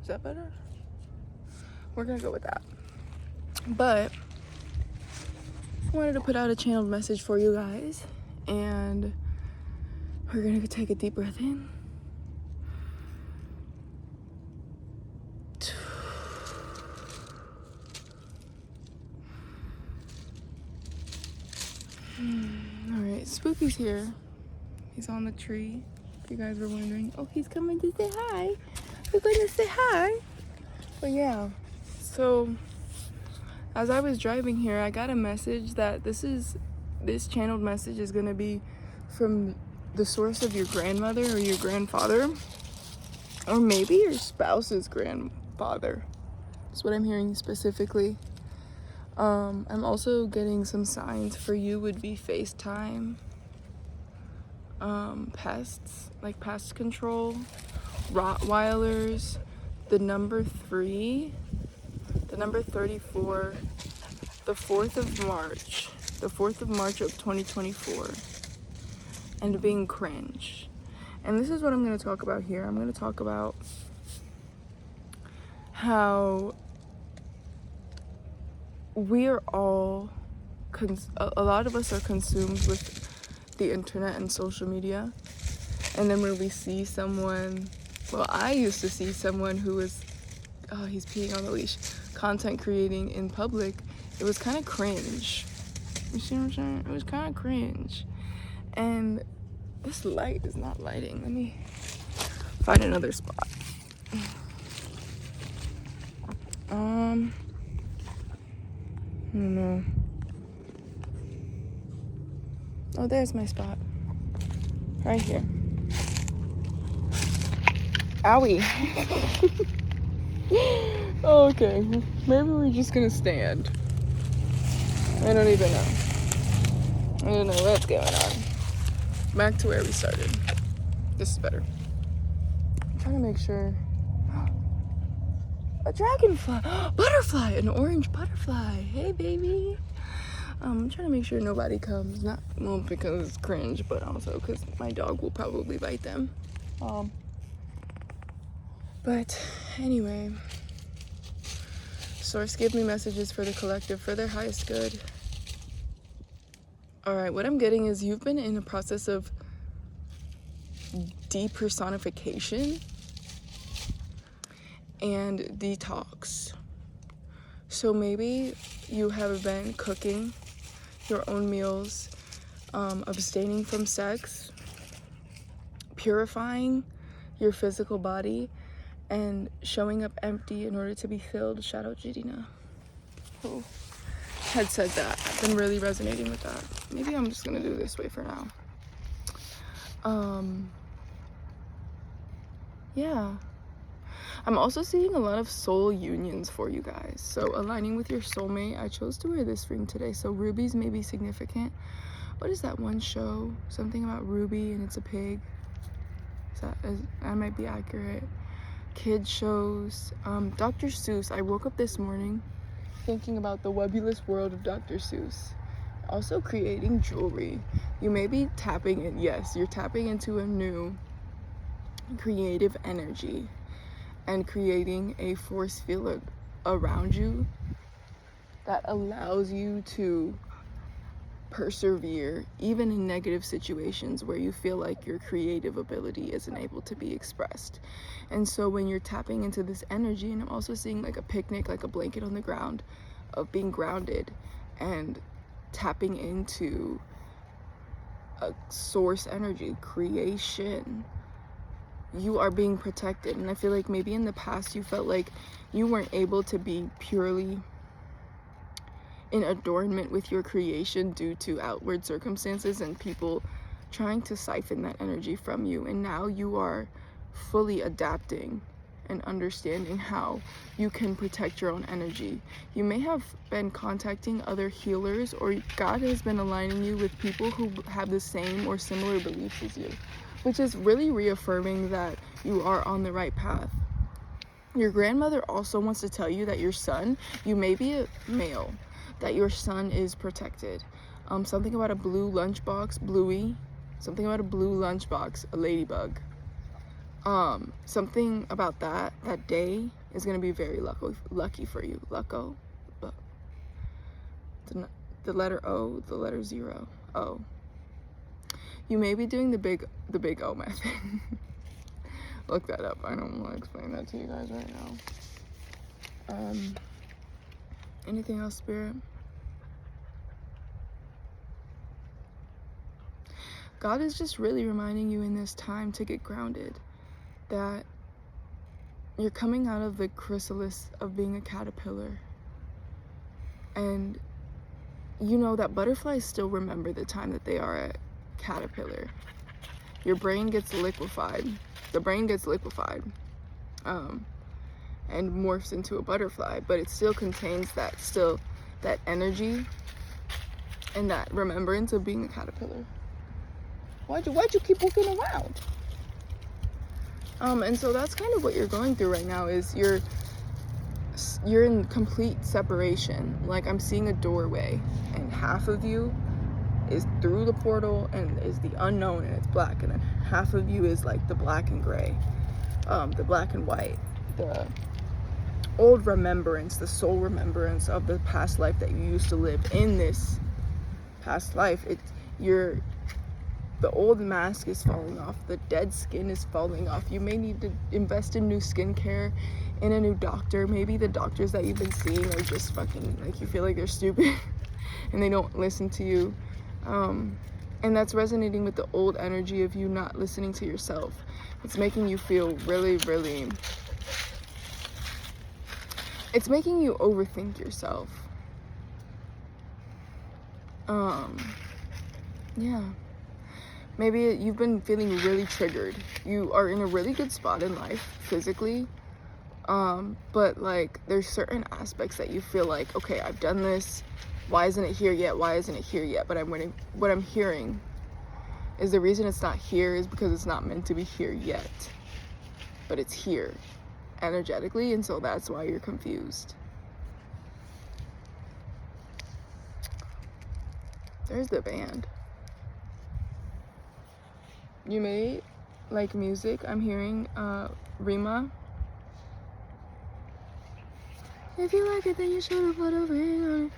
that better? We're gonna go with that. But I wanted to put out a channeled message for you guys, and we're gonna take a deep breath in. Alright, Spooky's here. He's on the tree, if you guys were wondering. Oh, he's coming to say hi. We're going to say hi. But yeah, so as I was driving here, I got a message that this channeled message is going to be from the source of your grandmother or your grandfather, or maybe your spouse's grandfather. That's what I'm hearing specifically. I'm also getting some signs for you would be FaceTime, pests, like pest control, Rottweilers, the number 3, the number 34, the 4th of March of 2024, and being cringe. And this is what I'm going to talk about here. I'm going to talk about how we are all, a lot of us are consumed with the internet and social media. And then when we see someone, well, I used to see someone who was, oh, he's peeing on the leash, content creating in public, it was kind of cringe. You see what I'm saying? It was kind of cringe. And this light is not lighting. Let me find another spot. I don't know. Oh, there's my spot. Right here. Owie. Okay, maybe we're just gonna stand. I don't even know. I don't know what's going on. Back to where we started. This is better. I'm trying to make sure. A dragonfly, butterfly, an orange butterfly. Hey, baby. I'm trying to make sure nobody comes. Not well because it's cringe, but also because my dog will probably bite them. But anyway, source give me messages for the collective, for their highest good. All right, what I'm getting is you've been in a process of depersonification and detox. So maybe you have been cooking your own meals, abstaining from sex, purifying your physical body, and showing up empty in order to be filled. Shout out Jadina, who had said that. I've been really resonating with that. Maybe I'm just gonna do it this way for now. Yeah. I'm also seeing a lot of soul unions for you guys. So aligning with your soulmate. I chose to wear this ring today. So rubies may be significant. What is that one show? Something about Ruby and it's a pig. That might be accurate. Kids shows. Dr. Seuss. I woke up this morning thinking about the webulous world of Dr. Seuss. Also creating jewelry. You may be tapping in. Yes, you're tapping into a new creative energy and creating a force field around you that allows you to persevere even in negative situations where you feel like your creative ability isn't able to be expressed. And so when you're tapping into this energy, and I'm also seeing like a picnic, like a blanket on the ground of being grounded and tapping into a source energy, creation, you are being protected. And I feel like maybe in the past you felt like you weren't able to be purely in adornment with your creation due to outward circumstances and people trying to siphon that energy from you. And now you are fully adapting and understanding how you can protect your own energy. You may have been contacting other healers, or God has been aligning you with people who have the same or similar beliefs as you, which is really reaffirming that you are on the right path. Your grandmother also wants to tell you that your son, you may be a male, that your son is protected. Something about a blue lunchbox, bluey, something about a blue lunchbox, a ladybug. Something about that day is going to be very lucky for you. Lucko. The letter O, the letter 0. O. You may be doing the big O method. Look that up. I don't want to explain that to you guys right now. Anything else, Spirit? God is just really reminding you in this time to get grounded, that you're coming out of the chrysalis of being a caterpillar, and you know that butterflies still remember the time that they are a caterpillar. Your brain gets liquefied. The brain gets liquefied and morphs into a butterfly, but it still contains that energy and that remembrance of being a caterpillar. Why'd you keep looking around? And so that's kind of what you're going through right now, is you're in complete separation. Like, I'm seeing a doorway, and half of you is through the portal and is the unknown, and it's black, and then half of you is like the black and gray, the black and white, the old remembrance, the soul remembrance of the past life that you used to live in this past life. The old mask is falling off. The dead skin is falling off. You may need to invest in new skincare, in a new doctor. Maybe the doctors that you've been seeing are just fucking, like, you feel like they're stupid and they don't listen to you. And that's resonating with the old energy of you not listening to yourself. It's making you feel really, really... It's making you overthink yourself. Yeah. Maybe you've been feeling really triggered. You are in a really good spot in life, physically. But, like, there's certain aspects that you feel like, okay, I've done this. Why isn't it here yet? Why isn't it here yet? But what I'm hearing is the reason it's not here is because it's not meant to be here yet. But it's here, energetically, and so that's why you're confused. There's the band. You may like music. I'm hearing Rima. If you like it, then you should have put a ring on it.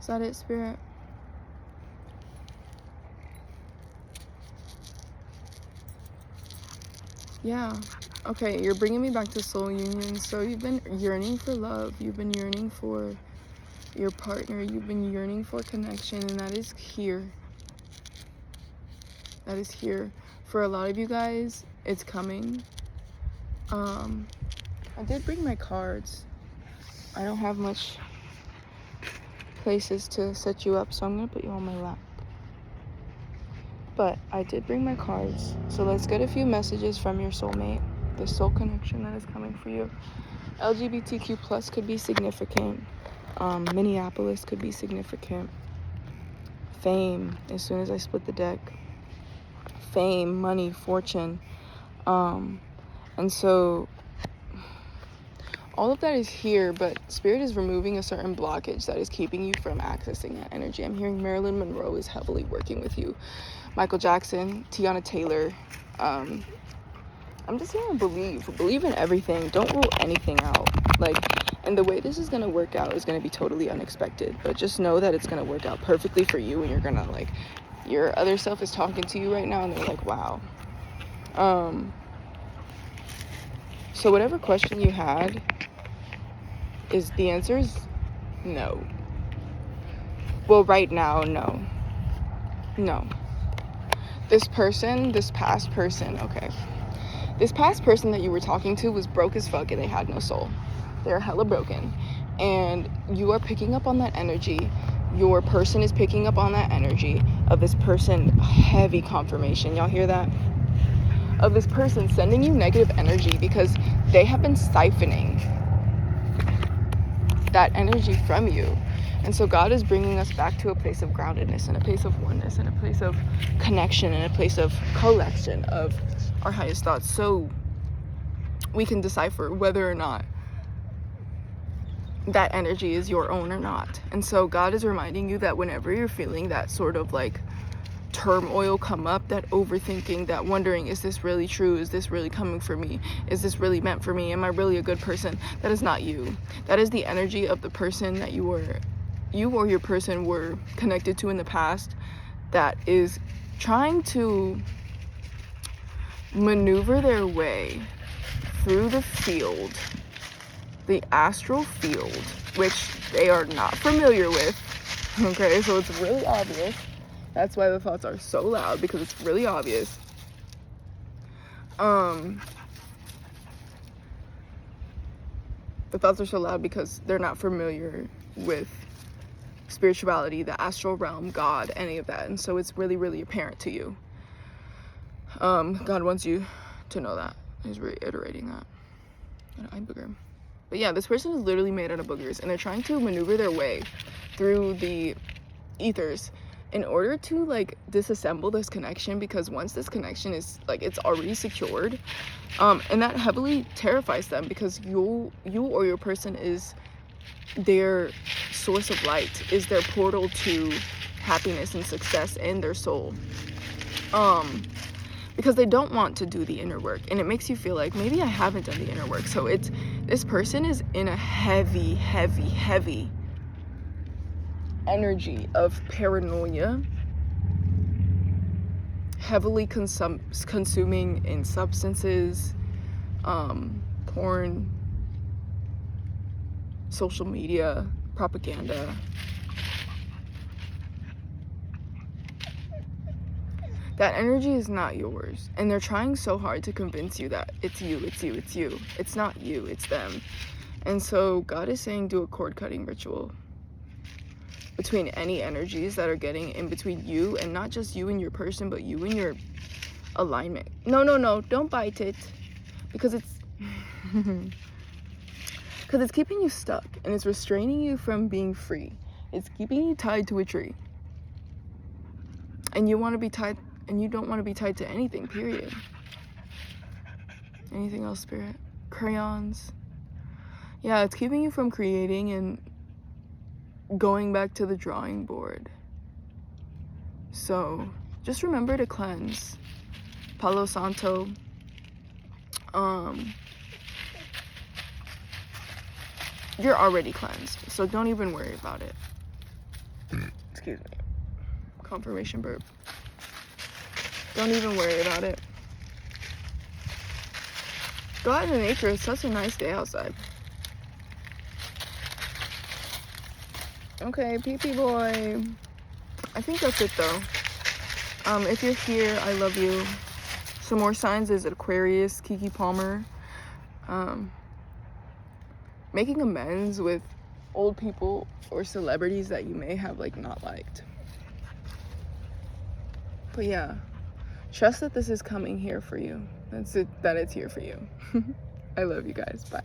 Is that it, Spirit? Yeah. Okay, you're bringing me back to soul union. So you've been yearning for love. You've been yearning for your partner. You've been yearning for connection, and that is here. That is here. For a lot of you guys, it's coming. I did bring my cards. I don't have much places to set you up, so I'm going to put you on my lap. But I did bring my cards. So let's get a few messages from your soulmate. The soul connection that is coming for you. LGBTQ plus could be significant. Minneapolis could be significant. Fame, as soon as I split the deck. Fame, money, fortune. And so all of that is here, but Spirit is removing a certain blockage that is keeping you from accessing that energy. I'm hearing Marilyn Monroe is heavily working with you. Michael Jackson, Tiana Taylor. I'm just hearing believe in everything. Don't rule anything out. Like, and the way this is going to work out is going to be totally unexpected, but just know that it's going to work out perfectly for you, and you're going to, like, your other self is talking to you right now and they're like, wow. So whatever question you had, is the answer is no. Well, right now, no. This past person, okay. This past person that you were talking to was broke as fuck and they had no soul. They're hella broken. And you are picking up on that energy. Your person is picking up on that energy of this person. Heavy confirmation. Y'all hear that? Of this person sending you negative energy because they have been siphoning that energy from you. And so God is bringing us back to a place of groundedness and a place of oneness and a place of connection and a place of collection of our highest thoughts, so we can decipher whether or not that energy is your own or not. And so God is reminding you that whenever you're feeling that sort of like turmoil come up, that overthinking, that wondering, is this really true? Is this really coming for me? Is this really meant for me? Am I really a good person? That is not you. That is the energy of the person that you or your person were connected to in the past, that is trying to maneuver their way through the field, the astral field, which they are not familiar with. Okay, so it's really obvious. That's why the thoughts are so loud, because it's really obvious. The thoughts are so loud because they're not familiar with spirituality, the astral realm, God, any of that. And so it's really, really apparent to you. God wants you to know that. He's reiterating that. An eye booger. But yeah, this person is literally made out of boogers, and they're trying to maneuver their way through the ethers in order to like disassemble this connection, because once this connection is like, it's already secured, and that heavily terrifies them, because you or your person is their source of light, is their portal to happiness and success in their soul, because they don't want to do the inner work, and it makes you feel like, maybe I haven't done the inner work. So it's, this person is in a heavy energy of paranoia, heavily consuming in substances, porn, social media, propaganda. That energy is not yours, and they're trying so hard to convince you that it's you. It's not you, it's them. And so God is saying, do a cord cutting ritual between any energies that are getting in between you, and not just you and your person, but you and your alignment. No, don't bite it, because it's because it's keeping you stuck, and it's restraining you from being free. It's keeping you tied to a tree, and you want to be tied, and you don't want to be tied to anything, period. Anything else, Spirit? Crayons. Yeah, it's keeping you from creating and going back to the drawing board. So just remember to cleanse. Palo Santo. You're already cleansed, so don't even worry about it. Excuse me. Confirmation burp. Don't even worry about it. Go out in nature. It's such a nice day outside. Okay, pee-pee boy. I think that's it though. If you're here, I love you. Some more signs is Aquarius, Kiki Palmer. Making amends with old people or celebrities that you may have like not liked. But yeah, trust that this is coming here for you. That's it, that it's here for you. I love you guys. Bye.